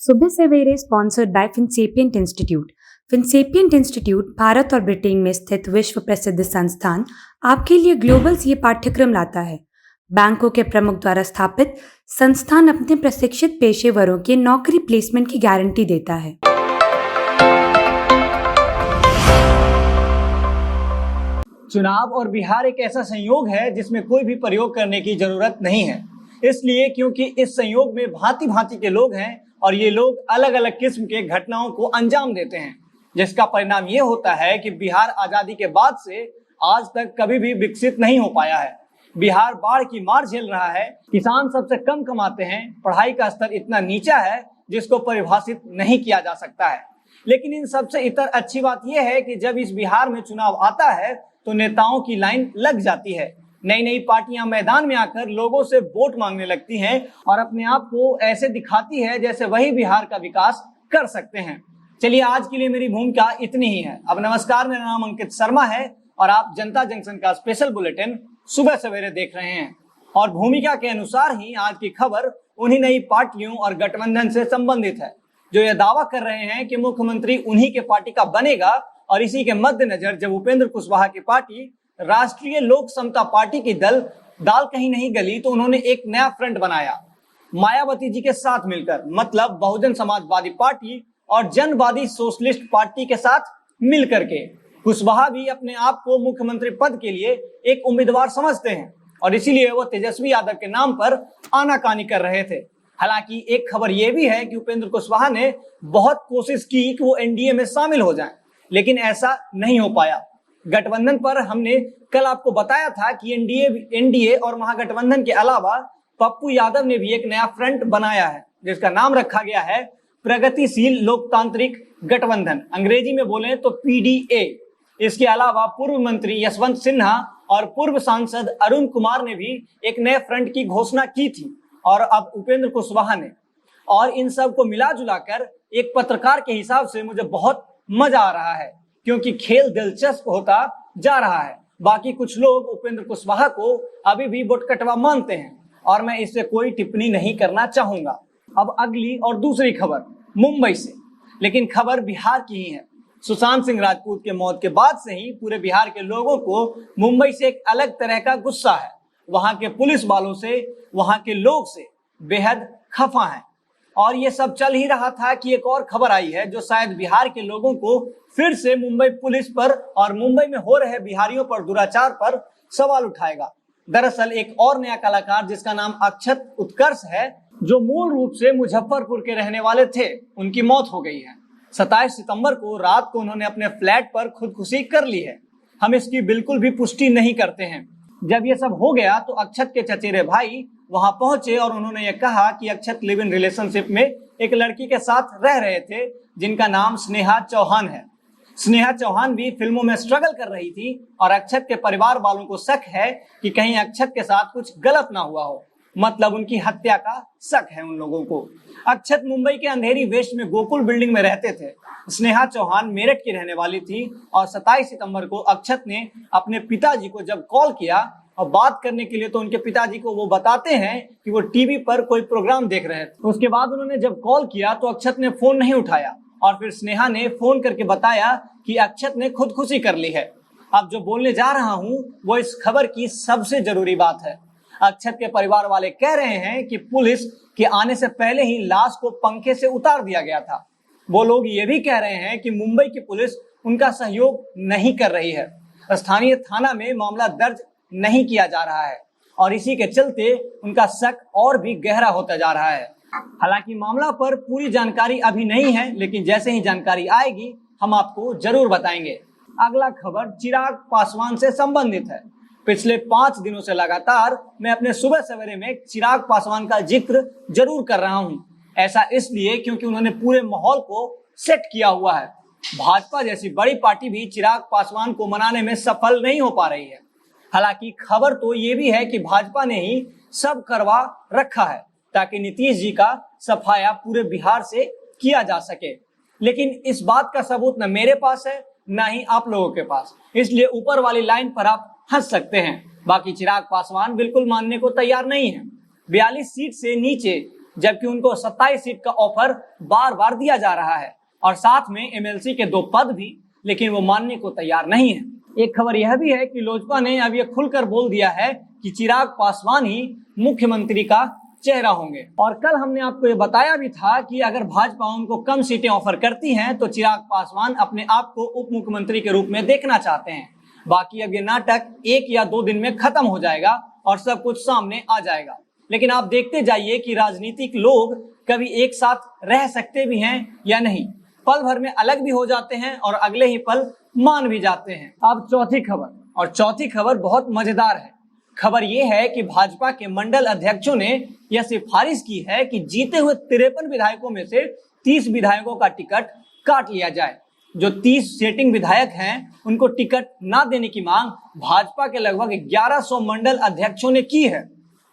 सुबह सवेरे sponsored by Finsapient institute. Finsapient institute Bharat और ब्रिटेन में स्थित विश्व प्रसिद्ध संस्थान आपके लिए ग्लोबल सीए पाठ्यक्रम लाता है। बैंकों के प्रमुख द्वारा स्थापित संस्थान अपने प्रशिक्षित पेशेवरों के नौकरी प्लेसमेंट की गारंटी देता है। चुनाव और बिहार एक ऐसा संयोग है जिसमें कोई भी प्रयोग करने की जरूरत नहीं है, इसलिए क्योंकि इस संयोग में भांति भांति के लोग हैं और ये लोग अलग अलग किस्म के घटनाओं को अंजाम देते हैं, जिसका परिणाम ये होता है कि बिहार आजादी के बाद से आज तक कभी भी विकसित नहीं हो पाया है। बिहार बाढ़ की मार झेल रहा है, किसान सबसे कम कमाते हैं, पढ़ाई का स्तर इतना नीचा है जिसको परिभाषित नहीं किया जा सकता है। लेकिन इन सबसे इतर अच्छी बात यह है कि जब इस बिहार में चुनाव आता है तो नेताओं की लाइन लग जाती है। नई नई पार्टियां मैदान में आकर लोगों से वोट मांगने लगती हैं और अपने आप को ऐसे दिखाती है जैसे वही बिहार का विकास कर सकते हैं। चलिए, आज के लिए मेरी भूमिका इतनी ही है। अब नमस्कार, मेरा नाम अंकित शर्मा है और आप जनता जंक्शन का स्पेशल बुलेटिन सुबह सवेरे देख रहे हैं। और भूमिका के अनुसार ही आज की खबर उन्हीं नई पार्टियों और गठबंधन से संबंधित है जो यह दावा कर रहे हैं कि मुख्यमंत्री उन्हीं के पार्टी का बनेगा। और इसी के मद्देनजर जब उपेंद्र कुशवाहा की पार्टी राष्ट्रीय लोक समता पार्टी की दाल कहीं नहीं गली तो उन्होंने एक नया फ्रंट बनाया मायावती जी के साथ मिलकर, मतलब बहुजन समाजवादी पार्टी और जनवादी सोशलिस्ट पार्टी के साथ मिलकर के। कुशवाहा भी अपने आप को मुख्यमंत्री पद के लिए एक उम्मीदवार समझते हैं और इसीलिए वो तेजस्वी यादव के नाम पर आनाकानी कर रहे थे। हालांकि एक खबर यह भी है कि उपेंद्र कुशवाहा ने बहुत कोशिश की कि वो एनडीए में शामिल हो जाएं, लेकिन ऐसा नहीं हो पाया। गठबंधन पर हमने कल आपको बताया था कि एनडीए और महागठबंधन के अलावा पप्पू यादव ने भी एक नया फ्रंट बनाया है जिसका नाम रखा गया है प्रगतिशील लोकतांत्रिक गठबंधन, अंग्रेजी में बोले तो पीडीए। इसके अलावा पूर्व मंत्री यशवंत सिन्हा और पूर्व सांसद अरुण कुमार ने भी एक नए फ्रंट की घोषणा की थी और अब उपेंद्र कुशवाहा ने। और इन सब को मिला जुलाकर एक पत्रकार के हिसाब से मुझे बहुत मजा आ रहा है क्योंकि खेल दिलचस्प होता जा रहा है। बाकी कुछ लोग उपेंद्र कुशवाहा को अभी भी बुटकटवा मानते हैं और मैं इससे कोई टिप्पणी नहीं करना चाहूंगा। अब अगली और दूसरी खबर मुंबई से, लेकिन खबर बिहार की ही है। सुशांत सिंह राजपूत के मौत के बाद से ही पूरे बिहार के लोगों को मुंबई से एक अलग तरह का गुस्सा है। वहां के पुलिस वालों से, वहां के लोग से बेहद खफा है। और ये सब चल ही रहा था कि एक और खबर आई है जो शायद बिहार के लोगों को फिर से मुंबई पुलिस पर और मुंबई में हो रहे बिहारियों पर दुराचार पर सवाल उठाएगा। दरअसल एक और नया कलाकार जिसका नाम अक्षत उत्कर्ष है, जो मूल रूप से मुजफ्फरपुर के रहने वाले थे, उनकी मौत हो गई है। 27 सितंबर को रात को उन्होंने अपने फ्लैट पर खुदकुशी कर ली है। हम इसकी बिल्कुल भी पुष्टि नहीं करते हैं। जब ये सब हो गया तो अक्षत के चचेरे भाई वहां पहुंचे और उन्होंने ये कहा कि अक्षत लिव इन रिलेशनशिप में एक लड़की के साथ रह रहे थे जिनका नाम स्नेहा चौहान है। स्नेहा चौहान भी फिल्मों में स्ट्रगल कर रही थी और अक्षत के परिवार वालों को शक है कि कहीं अक्षत के साथ कुछ गलत ना हुआ हो, मतलब उनकी हत्या का शक है उन लोगों को। अक्षत मुंबई के अंधेरी वेस्ट में गोकुल बिल्डिंग में रहते थे। स्नेहा चौहान मेरठ की रहने वाली थी और 27 सितंबर को अक्षत ने अपने पिताजी को जब कॉल किया और बात करने के लिए, तो उनके पिताजी को वो बताते हैं कि वो टीवी पर कोई प्रोग्राम देख रहे थे। उसके बाद उन्होंने जब कॉल किया तो अक्षत ने फोन नहीं उठाया और फिर स्नेहा ने फोन करके बताया कि अक्षत ने खुदकुशी कर ली है। अब जो बोलने जा रहा हूं वो इस खबर की सबसे जरूरी बात है। अक्षत के परिवार वाले कह रहे हैं कि पुलिस के आने से पहले ही लाश को पंखे से उतार दिया गया था। वो लोग ये भी कह रहे हैं कि मुंबई की पुलिस उनका सहयोग नहीं कर रही है। स्थानीय थाना में मामला दर्ज नहीं किया जा रहा है और इसी के चलते उनका शक और भी गहरा होता जा रहा है। हालांकि मामला पर पूरी जानकारी अभी नहीं है, लेकिन जैसे ही जानकारी आएगी हम आपको जरूर बताएंगे। अगला खबर चिराग पासवान से संबंधित है। पिछले 5 दिनों से लगातार मैं अपने सुबह सवेरे में चिराग पासवान का जिक्र जरूर कर रहा हूं। ऐसा इसलिए क्योंकि उन्होंने पूरे माहौल को सेट किया हुआ है। भाजपा जैसी बड़ी पार्टी भी चिराग पासवान को मनाने में सफल नहीं हो पा रही है। हालांकि खबर तो ये भी है कि भाजपा ने ही सब करवा रखा है ताकि नीतीश जी का सफाया पूरे बिहार से किया जा सके। लेकिन इस बात का सबूत न मेरे पास है न ही आप लोगों के पास, इसलिए ऊपर वाली लाइन पर आप हंस सकते हैं। बाकी चिराग पासवान बिल्कुल मानने को तैयार नहीं है। 42 सीट से नीचे जबकि उनको 27 सीट का ऑफर बार बार दिया जा रहा है और साथ में एमएलसी के 2 पद भी, लेकिन वो मानने को तैयार नहीं है। एक खबर यह भी है कि लोजपा ने अब यह खुलकर बोल दिया है कि चिराग पासवान ही मुख्यमंत्री का चेहरा होंगे। और कल हमने आपको ये बताया भी था कि अगर भाजपा उनको कम सीटें ऑफर करती है तो चिराग पासवान अपने आप को उप मुख्यमंत्री के रूप में देखना चाहते हैं। बाकी अब ये नाटक 1 या 2 दिन में खत्म हो जाएगा और सब कुछ सामने आ जाएगा। लेकिन आप देखते जाइए कि राजनीतिक लोग कभी एक साथ रह सकते भी हैं या नहीं, पल भर में अलग भी हो जाते हैं और अगले ही पल मान भी जाते हैं। अब चौथी खबर, और चौथी खबर बहुत मजेदार है। खबर यह है कि भाजपा के मंडल अध्यक्षों ने यह सिफारिश की है कि जीते हुए 53 विधायकों में से 30 विधायकों का टिकट काट लिया जाए। जो 30 सिटिंग विधायक हैं उनको टिकट ना देने की मांग भाजपा के लगभग 1100 मंडल अध्यक्षों ने की है।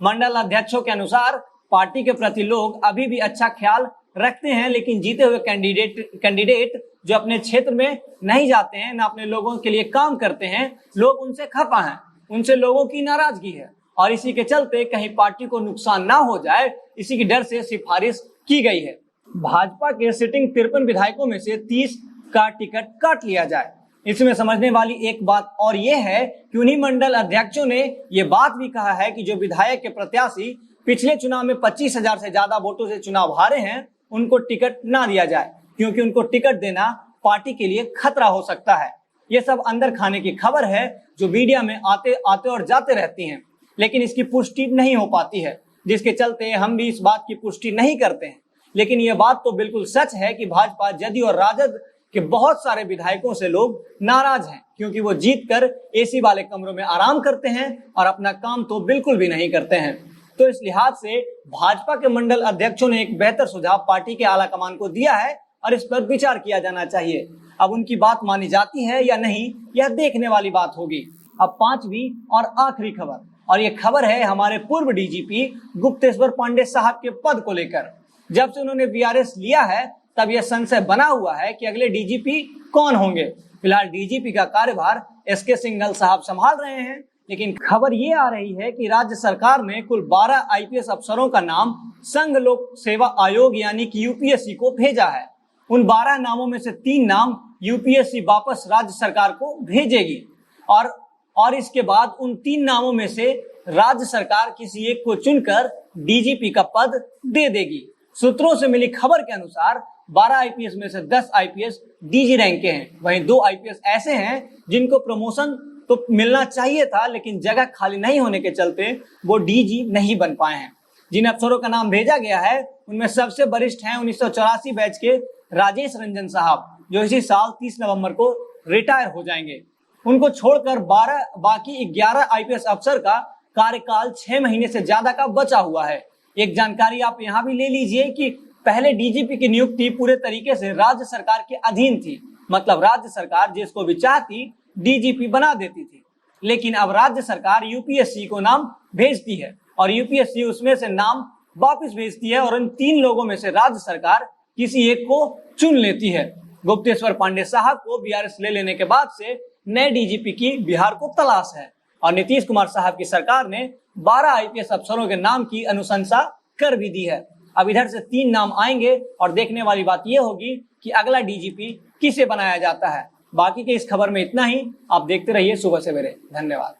मंडल अध्यक्षों के अनुसार पार्टी के प्रति लोग अभी भी अच्छा ख्याल रखते हैं, लेकिन जीते हुए कैंडिडेट जो अपने क्षेत्र में नहीं जाते हैं, ना अपने लोगों के लिए काम करते हैं, लोग उनसे खफा हैं, उनसे लोगों की नाराजगी है और इसी के चलते कहीं पार्टी को नुकसान ना हो जाए, इसी की डर से सिफारिश की गई है। भाजपा के सिटिंग 53 विधायकों में से 30 का टिकट काट लिया जाए। इसमें समझने वाली एक बात और यह है कि उन्हीं मंडल अध्यक्षों ने यह बात भी कहा है कि जो विधायक के प्रत्याशी पिछले चुनाव में 25,000 से ज्यादा वोटों से चुनाव हारे हैं उनको टिकट ना दिया जाए, क्योंकि उनको टिकट देना पार्टी के लिए खतरा हो सकता है। ये सब अंदर खाने की खबर है जो मीडिया में आते आते और जाते रहती हैं, लेकिन इसकी पुष्टि नहीं हो पाती है, जिसके चलते हम भी इस बात की पुष्टि नहीं करते हैं। लेकिन यह बात तो बिल्कुल सच है कि भाजपा, जदयू और राजद के बहुत सारे विधायकों से लोग नाराज हैं, क्योंकि वो जीतकर एसी वाले कमरों में आराम करते हैं और अपना काम तो बिल्कुल भी नहीं करते हैं। तो इस लिहाज से भाजपा के मंडल अध्यक्षों ने एक बेहतर सुझाव पार्टी के आला कमान को दिया है और इस पर विचार किया जाना चाहिए। अब उनकी बात मानी जाती है या नहीं, यह देखने वाली बात होगी। अब 5वीं और आखिरी खबर, और ये खबर है हमारे पूर्व डीजीपी गुप्तेश्वर पांडे साहब के पद को लेकर। जब से उन्होंने वीआरएस लिया है तब यह संशय बना हुआ है कि अगले डीजीपी कौन होंगे। फिलहाल डीजीपी का कार्यभार एसके सिंघल साहब संभाल रहे हैं, लेकिन खबर ये आ रही है कि राज्य सरकार ने कुल 12 आईपीएस अफसरों का नाम संघ लोक सेवा आयोग यानी कि यूपीएससी को भेजा है। उन 12 नामों में से 3 नाम यूपीएससी वापस राज्य सरकार को भेजेगी और इसके बाद उन 3 नामों में से राज्य सरकार किसी एक को चुनकर डीजीपी का पद दे देगी। सूत्रों से मिली खबर के अनुसार 12 आईपीएस में से 10 आईपीएस डीजी रैंक के हैं, वहीं 2 आईपीएस ऐसे हैं जिनको प्रमोशन तो मिलना चाहिए था, लेकिन जगह खाली नहीं होने के चलते वो डीजी नहीं बन पाए हैं। जिन अफसरों का नाम भेजा गया है उनमें सबसे वरिष्ठ हैं 1984 बैच के राजेश रंजन साहब, जो इसी साल 30 नवंबर को रिटायर हो जाएंगे। उनको छोड़कर बाकी 11 आईपीएस अफसर का कार्यकाल 6 महीने से ज्यादा का बचा हुआ है। एक जानकारी आप यहाँ भी ले लीजिए कि पहले डीजीपी की नियुक्ति पूरे तरीके से राज्य सरकार के अधीन थी, मतलब राज्य सरकार जिसको भी चाहती डीजीपी बना देती थी। लेकिन अब राज्य सरकार यूपीएससी को नाम भेजती है और यूपीएससी उसमें से नाम वापस भेजती है और इन 3 लोगों में से राज्य सरकार किसी एक को चुन लेती है। गुप्तेश्वर पांडे साहब को बीआरएस ले लेने के बाद से नए डीजीपी की बिहार को तलाश है और नीतीश कुमार साहब की सरकार ने 12 आईपीएस अफसरों के नाम की अनुशंसा कर भी दी है। अब इधर से 3 नाम आएंगे और देखने वाली बात यह होगी कि अगला डीजीपी किसे बनाया जाता है। बाकी के इस खबर में इतना ही। आप देखते रहिए सुबह सवेरे। धन्यवाद।